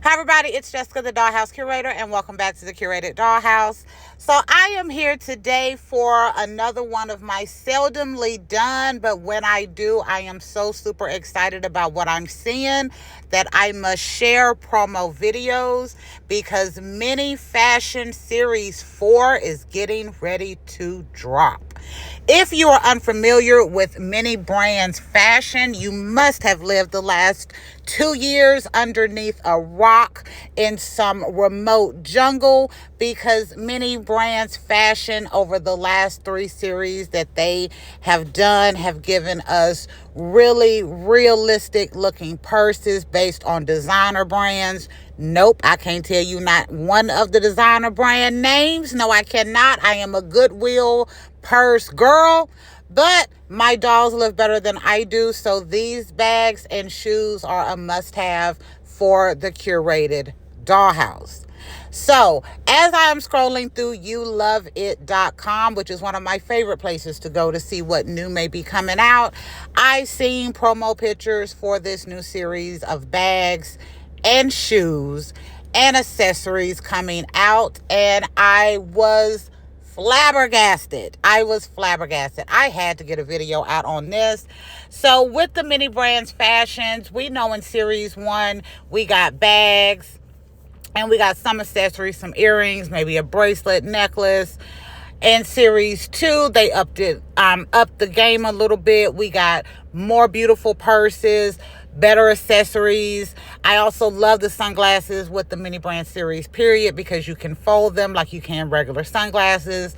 Hi, everybody. It's Jessica, the Dollhouse curator, and welcome back to the Curated Dollhouse. So, I am here today for another one of my seldomly done, but when I do, I am so super excited about what I'm seeing that I must share promo videos because Mini Fashion Series 4 is getting ready to drop. If you are unfamiliar with Mini Brands fashion, you must have lived the last 2 years underneath a rock in some remote jungle, because Mini Brands fashion over the last 3 series that they have done have given us really realistic looking purses based on designer brands. Nope, I can't tell you not one of the designer brand names. No, I cannot. I am a Goodwill purse girl, but my dolls live better than I do, so these bags and shoes are a must-have for the curated dollhouse. So, as I'm scrolling through youloveit.com, which is one of my favorite places to go to see what new may be coming out, I seen promo pictures for this new series of bags and shoes and accessories coming out, and I was flabbergasted. I had to get a video out on this. So with the Mini Brands fashions, we know in series 1 we got bags and we got some accessories, some earrings, maybe a bracelet, necklace. In series 2, they upped the game a little bit. We got more beautiful purses, better accessories. I also love the sunglasses with the Mini Brand series, period, because you can fold them like you can regular sunglasses.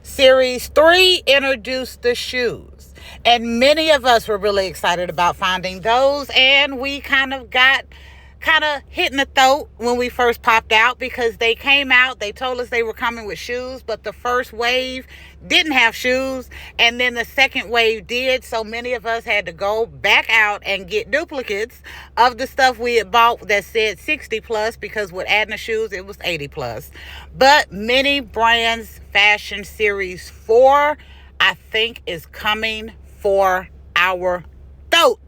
Series 3 introduced the shoes, and many of us were really excited about finding those, and we kind of hit in the throat when we first popped out, because they came out, they told us they were coming with shoes, but the first wave didn't have shoes, and then the second wave did, so many of us had to go back out and get duplicates of the stuff we had bought that said 60 plus, because with adding the shoes it was 80 plus. But Mini Brands Fashion Series 4, I think, is coming for our throat.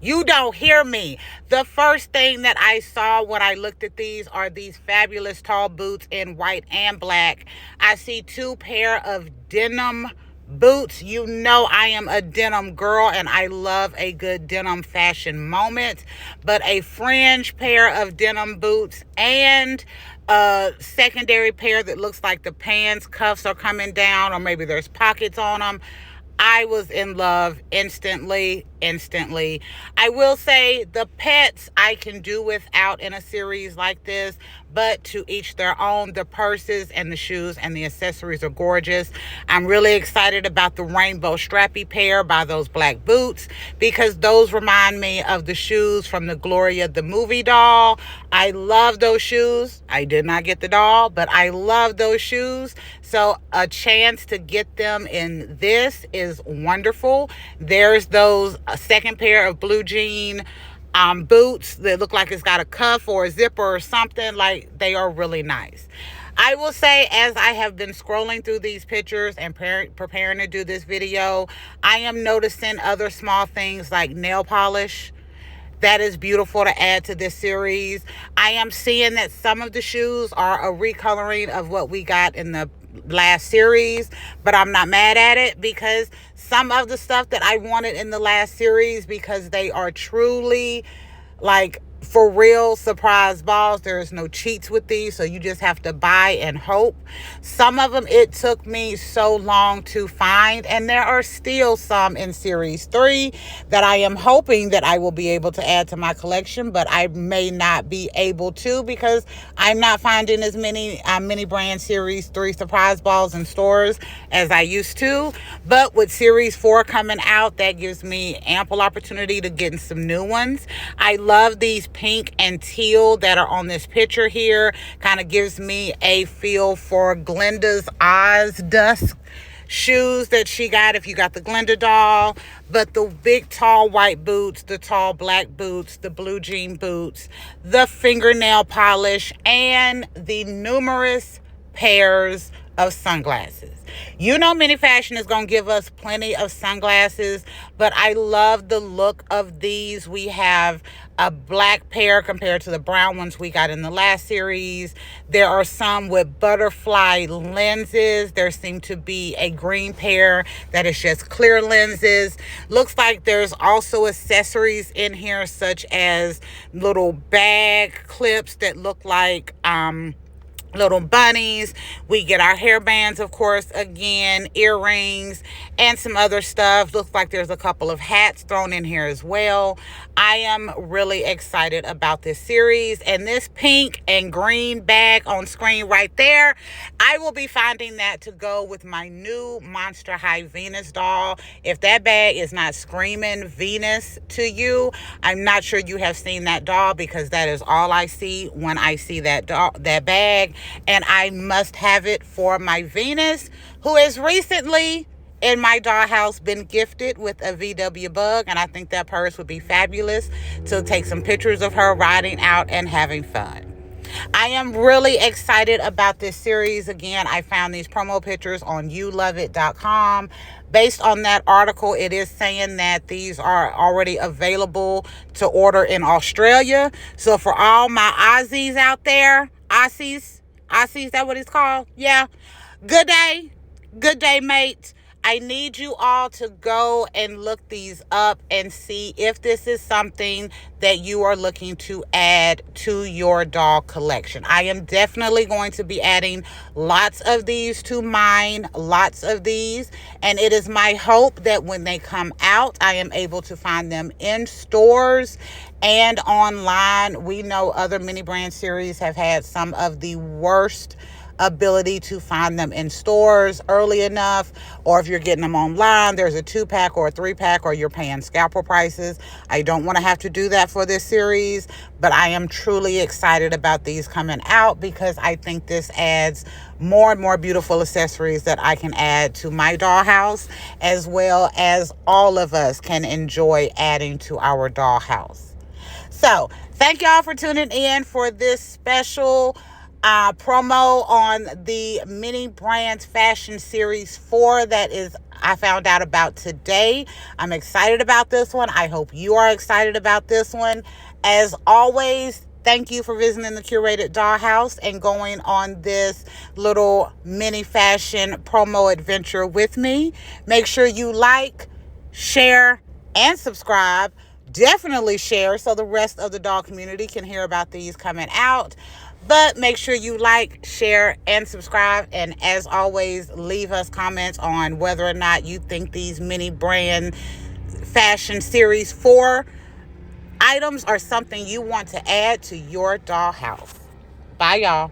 You don't hear me. The first thing that I saw when I looked at these are these fabulous tall boots in white and black. I see 2 pair of denim boots. You know I am a denim girl and I love a good denim fashion moment. But a fringe pair of denim boots and a secondary pair that looks like the pants cuffs are coming down, or maybe there's pockets on them. I was in love instantly. I will say the pets I can do without in a series like this, but to each their own. The purses and the shoes and the accessories are gorgeous. I'm really excited about the rainbow strappy pair by those black boots, because those remind me of the shoes from the Gloria the movie doll. I love those shoes. I did not get the doll, but I love those shoes. So a chance to get them in this is wonderful. There's those second pair of blue jean boots that look like it's got a cuff or a zipper or something. Like, they are really nice. I will say, as I have been scrolling through these pictures and preparing to do this video, I am noticing other small things like nail polish. That is beautiful to add to this series. I am seeing that some of the shoes are a recoloring of what we got in the last series, but I'm not mad at it, because some of the stuff that I wanted in the last series, because they are truly like for real surprise balls. There is no cheats with these, so you just have to buy and hope. Some of them it took me so long to find, and there are still some in series 3 that I am hoping that I will be able to add to my collection, but I may not be able to, because I'm not finding as many Mini Brand series 3 surprise balls in stores as I used to. But with series 4 coming out, that gives me ample opportunity to get in some new ones. I love these pink and teal that are on this picture here. Kind of gives me a feel for Glenda's Oz Dusk shoes that she got if you got the Glenda doll. But the big tall white boots, the tall black boots, the blue jean boots, the fingernail polish, and the numerous pairs of sunglasses. You know, Mini Fashion is going to give us plenty of sunglasses, but I love the look of these. We have a black pair compared to the brown ones we got in the last series. There are some with butterfly lenses. There seem to be a green pair that is just clear lenses. Looks like there's also accessories in here, such as little bag clips that look like little bunnies. We get our hairbands, of course, again, earrings, and some other stuff. Looks like there's a couple of hats thrown in here as well. I am really excited about this series, and this pink and green bag on screen right there, I will be finding that to go with my new Monster High Venus doll. If that bag is not screaming Venus to you, I'm not sure you have seen that doll, because that is all I see when I see that bag. And I must have it for my Venus, who has recently in my dollhouse been gifted with a VW Bug, and I think that purse would be fabulous to take some pictures of her riding out and having fun. I am really excited about this series. Again, I found these promo pictures on youloveit.com. Based on that article, it is saying that these are already available to order in Australia. So for all my Aussies out there, Aussies, is that what it's called? Yeah. Good day, mate. I need you all to go and look these up and see if this is something that you are looking to add to your doll collection. I am definitely going to be adding lots of these to mine, lots of these. And it is my hope that when they come out, I am able to find them in stores and online. We know other mini brand series have had some of the worst ability to find them in stores early enough, or if you're getting them online, there's a 2-pack or a 3-pack, or you're paying scalper prices. I don't want to have to do that for this series, but I am truly excited about these coming out, because I think this adds more and more beautiful accessories that I can add to my dollhouse, as well as all of us can enjoy adding to our dollhouse. So thank y'all for tuning in for this special promo on the Mini Brands Fashion Series 4 that is I found out about today. I'm excited about this one. I hope you are excited about this one. As always, thank you for visiting the Curated Dollhouse and going on this little mini fashion promo adventure with me. Make sure you like, share, and subscribe. Definitely share so the rest of the doll community can hear about these coming out. But make sure you like, share, and subscribe. And as always, leave us comments on whether or not you think these Mini Brand Fashion Series 4 items are something you want to add to your dollhouse. Bye, y'all.